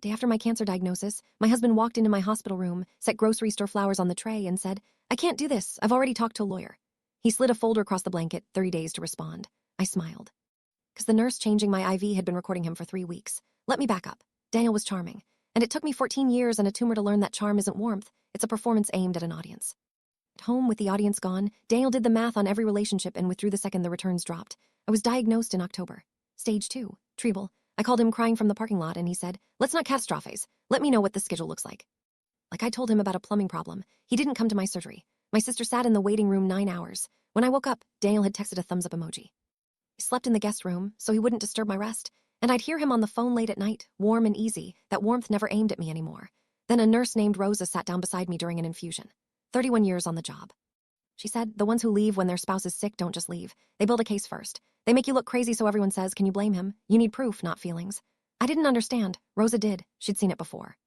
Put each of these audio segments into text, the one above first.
Day after my cancer diagnosis, my husband walked into my hospital room, set grocery store flowers on the tray, and said, "I can't do this. I've already talked to a lawyer." He slid a folder across the blanket, 30 days to respond. I smiled. Because the nurse changing my IV had been recording him for 3 weeks. Let me back up. Daniel was charming. And it took me 14 years and a tumor to learn that charm isn't warmth, it's a performance aimed at an audience. At home, with the audience gone, Daniel did the math on every relationship and withdrew the second the returns dropped. I was diagnosed in October. Stage 2, Treble. I called him crying from the parking lot and he said, "Let's not catastrophize. Let me know what the schedule looks like." Like I told him about a plumbing problem, he didn't come to my surgery. My sister sat in the waiting room 9 hours. When I woke up, Daniel had texted a thumbs up emoji. He slept in the guest room, so he wouldn't disturb my rest, and I'd hear him on the phone late at night, warm and easy. That warmth never aimed at me anymore. Then a nurse named Rosa sat down beside me during an infusion. 31 years on the job. She said, "The ones who leave when their spouse is sick don't just leave. They build a case first. They make you look crazy so everyone says, 'Can you blame him?' You need proof, not feelings." I didn't understand. Rosa did. She'd seen it before.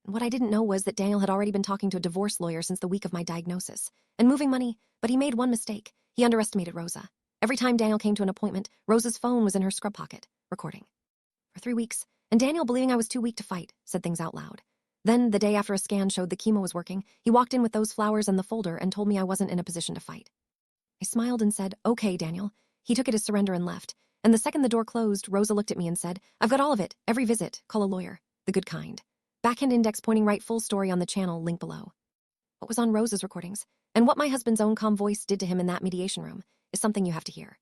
And what I didn't know was that Daniel had already been talking to a divorce lawyer since the week of my diagnosis, and moving money, but he made one mistake. He underestimated Rosa. Every time Daniel came to an appointment, Rosa's phone was in her scrub pocket, recording. For 3 weeks, and Daniel, believing I was too weak to fight, said things out loud. Then, the day after a scan showed the chemo was working, he walked in with those flowers and the folder and told me I wasn't in a position to fight. I smiled and said, "Okay, Daniel." He took it as surrender and left. And the second the door closed, Rosa looked at me and said, "I've got all of it, every visit, call a lawyer, the good kind." Backhand index pointing right, full story on the channel, link below. What was on Rosa's recordings, and what my husband's own calm voice did to him in that mediation room, is something you have to hear.